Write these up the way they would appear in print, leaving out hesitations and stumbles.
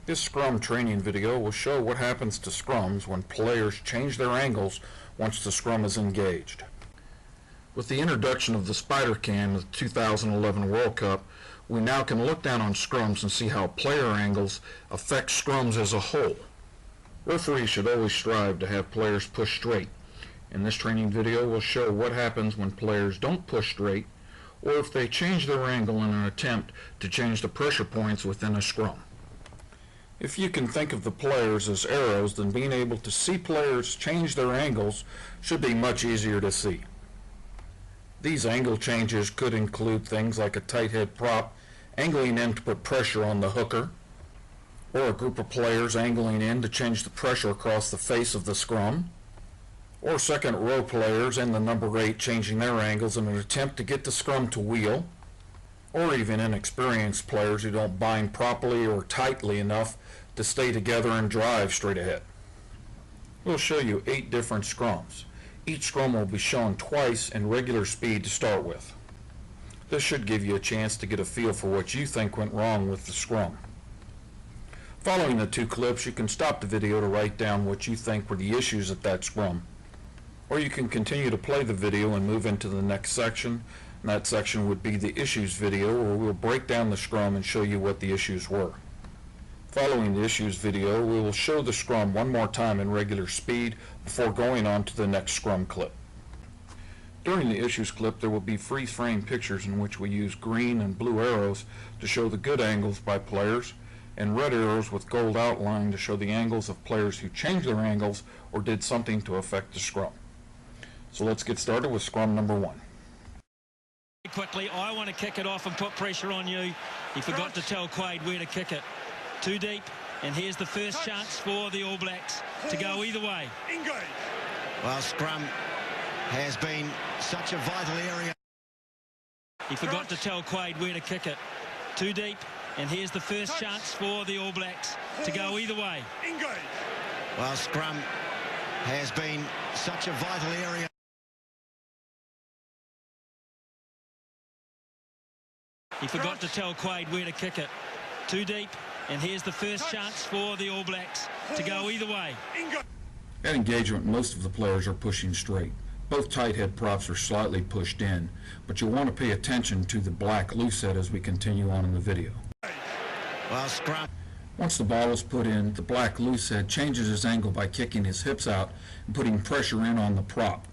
This Scrum training video will show what happens to Scrums when players change their angles once the Scrum is engaged. With the introduction of the Spider Cam of the 2011 World Cup, we now can look down on Scrums and see how player angles affect Scrums as a whole. Referees should always strive to have players push straight. In this training video, we'll show what happens when players don't push straight, or if they change their angle in an attempt to change the pressure points within a Scrum. If you can think of the players as arrows, then being able to see players change their angles should be much easier to see. These angle changes could include things like a tight head prop angling in to put pressure on the hooker, or a group of players angling in to change the pressure across the face of the Scrum, or second row players in the number 8 changing their angles in an attempt to get the Scrum to wheel, or even inexperienced players who don't bind properly or tightly enough to stay together and drive straight ahead. We'll show you 8 different Scrums. Each Scrum will be shown twice in regular speed to start with. This should give you a chance to get a feel for what you think went wrong with the Scrum. Following the 2 clips, you can stop the video to write down what you think were the issues at that Scrum. Or you can continue to play the video and move into the next section, and that section would be the issues video, where we'll break down the Scrum and show you what the issues were. Following the issues video, we will show the Scrum one more time in regular speed before going on to the next Scrum clip. During the issues clip, there will be freeze-frame pictures in which we use green and blue arrows to show the good angles by players, and red arrows with gold outline to show the angles of players who changed their angles or did something to affect the Scrum. So let's get started with Scrum number 1. Quickly, I want to kick it off and put pressure on you. He forgot to tell Quaid where to kick it. Too deep, and here's the first chance for the All Blacks to go either way. Well, Scrum has been such a vital area. He forgot to tell Quaid where to kick it. Too deep, and here's the first chance for the All Blacks to go either way. Well, Scrum has been such a vital area. He forgot to tell Quaid where to kick it. Too deep, and here's the first chance for the All Blacks to go either way. At engagement, most of the players are pushing straight. Both tight head props are slightly pushed in, but you'll want to pay attention to the black loose head as we continue on in the video. Well, Scrum. Once the ball is put in, the black loose head changes his angle by kicking his hips out and putting pressure in on the prop.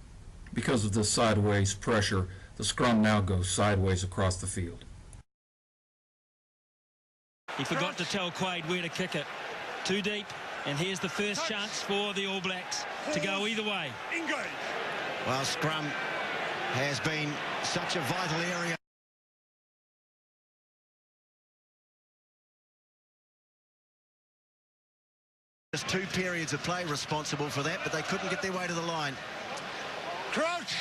Because of this sideways pressure, the Scrum now goes sideways across the field. He forgot to tell Quaid where to kick it. Too deep, and here's the first chance for the All Blacks to go either way. Well, Scrum has been such a vital area. There's 2 periods of play responsible for that, but they couldn't get their way to the line. Crouch.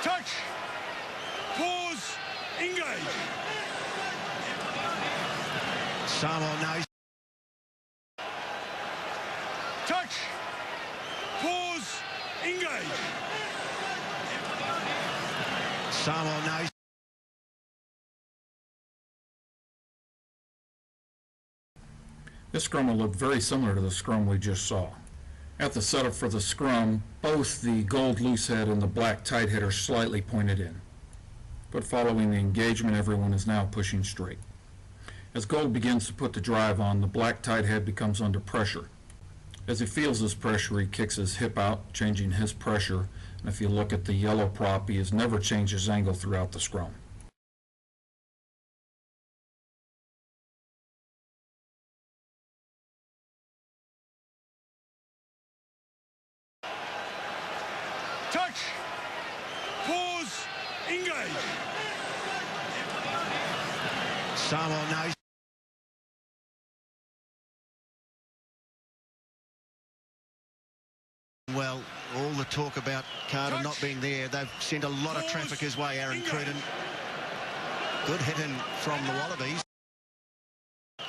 Touch. Pause. Engage. Samoa knows. Touch. Pause. Engage. Samoa knows. This Scrum will look very similar to the Scrum we just saw. At the setup for the Scrum, both the gold loose head and the black tight head are slightly pointed in. But following the engagement, everyone is now pushing straight. As gold begins to put the drive on, the black tight head becomes under pressure. As he feels this pressure, he kicks his hip out, changing his pressure, and if you look at the yellow prop, he has never changed his angle throughout the Scrum. Touch. Pause. Engage. Samoa knows. Well, all the talk about Carter not being there, they've sent a lot of traffic his way, Aaron Cruden. Good hit in from the Wallabies.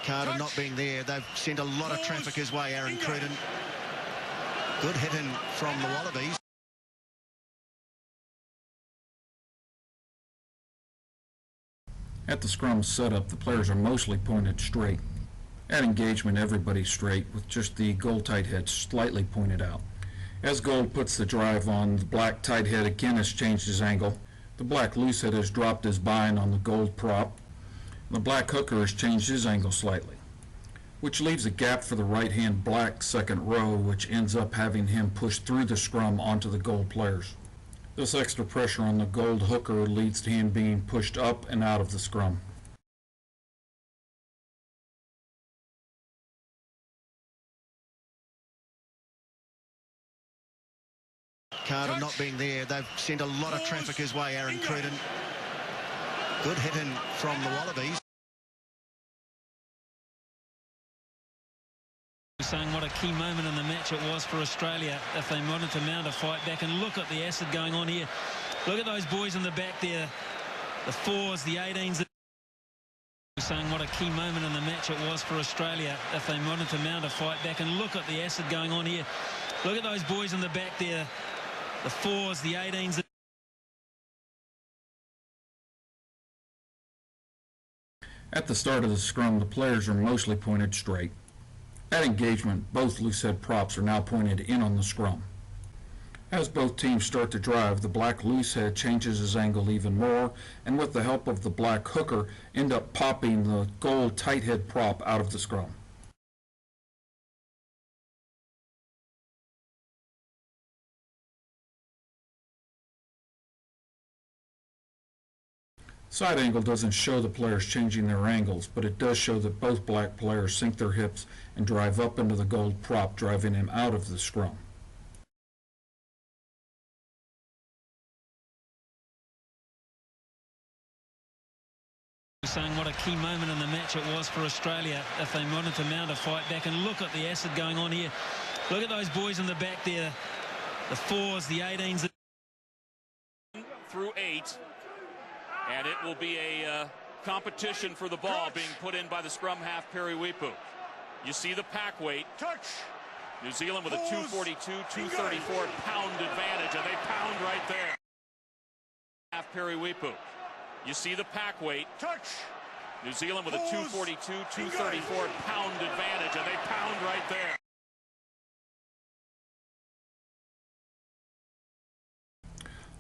Carter not being there, they've sent a lot of traffic his way, Aaron Cruden. Good hit in from the Wallabies. At the scrum setup, the players are mostly pointed straight. At engagement, everybody's straight, with just the gold tight head slightly pointed out. As gold puts the drive on, the black tight head again has changed his angle. The black loose head has dropped his bind on the gold prop. The black hooker has changed his angle slightly, which leaves a gap for the right-hand black second row, which ends up having him push through the scrum onto the gold players. This extra pressure on the gold hooker leads to him being pushed up and out of the scrum. Carter not being there, they've sent a lot of traffic his way, Aaron Cruden. Good hit in from the Wallabies. Saying what a key moment in the match it was for Australia if they wanted to mount a fight back. And look at the acid going on here. Look at those boys in the back there, the 4s, the 18s. Saying what a key moment in the match it was for Australia if they wanted to mount a fight back. And look at the acid going on here. Look at those boys in the back there, the 4s, the 18s. At the start of the scrum, the players are mostly pointed straight. At engagement, both loose head props are now pointed in on the scrum. As both teams start to drive, the black loose head changes his angle even more, and with the help of the black hooker, end up popping the gold tight head prop out of the scrum. Side angle doesn't show the players changing their angles, but it does show that both black players sink their hips and drive up into the gold prop, driving him out of the scrum. Saying what a key moment in the match it was for Australia if they wanted to mount a fight back. And look at the acid going on here. Look at those boys in the back there, the 4s, the 18s. Through 8. And it will be a competition for the ball being put in by the scrum half, Periwipu. You see the pack weight. Touch. New Zealand with a 242, 234 pound advantage, and they pound right there. Half Periwipu. You see the pack weight. Touch. New Zealand with a 242, 234 pound advantage, and they pound right there.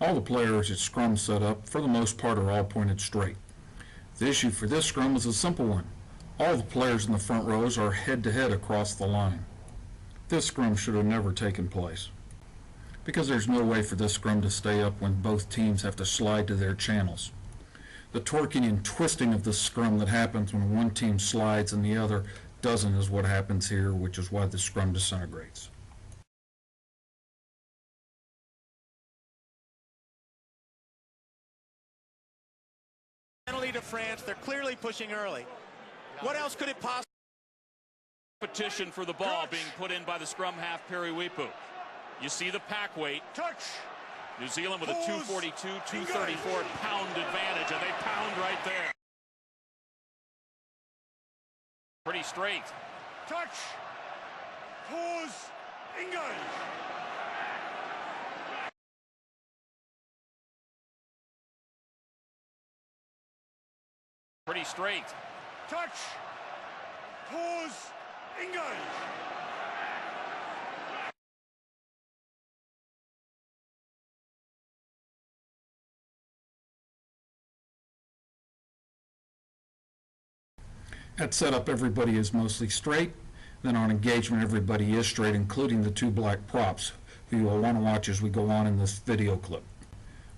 All the players at scrum setup, for the most part, are all pointed straight. The issue for this scrum is a simple one. All the players in the front rows are head-to-head across the line. This scrum should have never taken place, because there's no way for this scrum to stay up when both teams have to slide to their channels. The torquing and twisting of the scrum that happens when one team slides and the other doesn't is what happens here, which is why the scrum disintegrates. Penalty to France. They're clearly pushing early. What else could it possibly? Competition for the ball being put in by the scrum half, Periwipu. You see the pack weight. Touch. New Zealand with a 242, 234 pound advantage, and they pound right there. Pretty straight. Touch. Pause. Engage. Pretty straight. Touch. Pause. Engage. At setup, everybody is mostly straight. Then on engagement, everybody is straight, including the 2 black props, who you will want to watch as we go on in this video clip.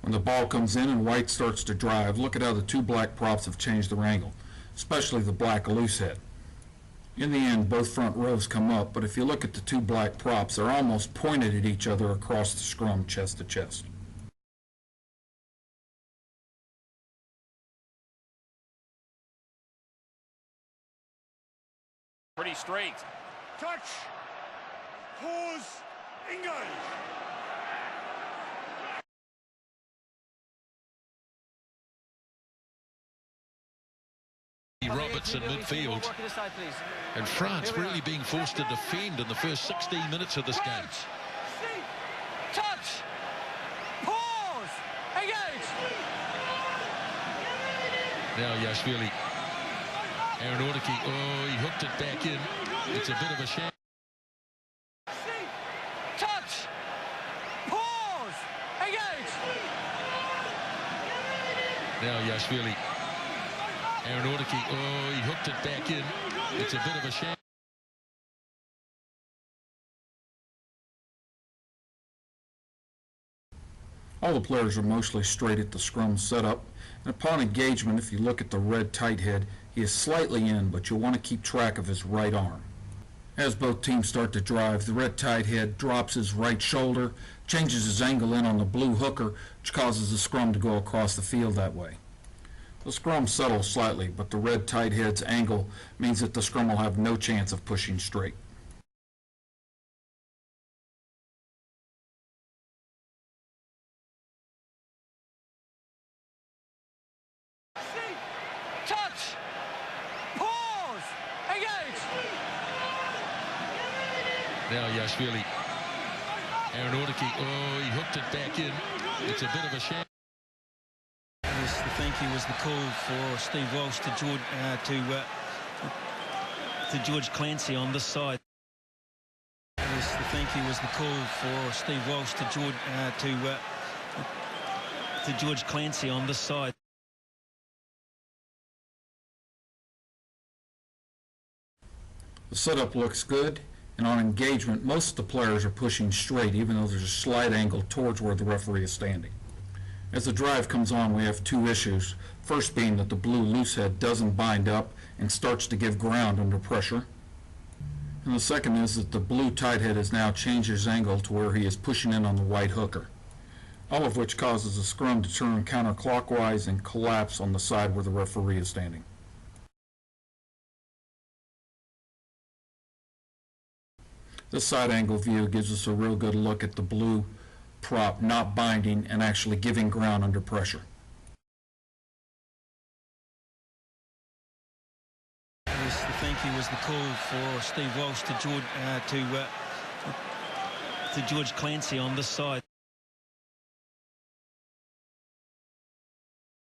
When the ball comes in and white starts to drive, look at how the 2 black props have changed their angle, especially the black loose head. In the end, both front rows come up, but if you look at the 2 black props, they're almost pointed at each other across the scrum, chest to chest. Pretty straight. Touch. Pause. Engage. Roberts in midfield, and France really being forced to defend in the first 16 minutes of this game. Touch. Pause. Engage. Now Yashvili. Aaron Ortiki. Oh, he hooked it back in. It's a bit of a shame. Touch. Pause. Engage. Now Yashvili. Aaron Ortiki. Oh, he hooked it back in. It's a bit of a shame. All the players are mostly straight at the scrum setup, and upon engagement, if you look at the red tight head, he is slightly in, but you'll want to keep track of his right arm. As both teams start to drive, the red tight head drops his right shoulder, changes his angle in on the blue hooker, which causes the scrum to go across the field that way. The scrum settles slightly, but the red tight head's angle means that the scrum will have no chance of pushing straight. Touch. Pause. Engage. Now Yashvili. Aaron Ortiki. Oh, he hooked it back in. It's a bit of a shame. Yes, the thank you was the call for Steve Walsh to George Clancy on this side. Yes, the thank you was the call for Steve Walsh to George Clancy on this side. The setup looks good, and on engagement, most of the players are pushing straight, even though there's a slight angle towards where the referee is standing. As the drive comes on, we have two issues. First being that the blue loose head doesn't bind up and starts to give ground under pressure. And the second is that the blue tight head has now changed his angle to where he is pushing in on the white hooker. All of which causes the scrum to turn counterclockwise and collapse on the side where the referee is standing. This side angle view gives us a real good look at the blue prop not binding and actually giving ground under pressure. Yes, the thank you was the call for Steve Walsh to George Clancy on this side.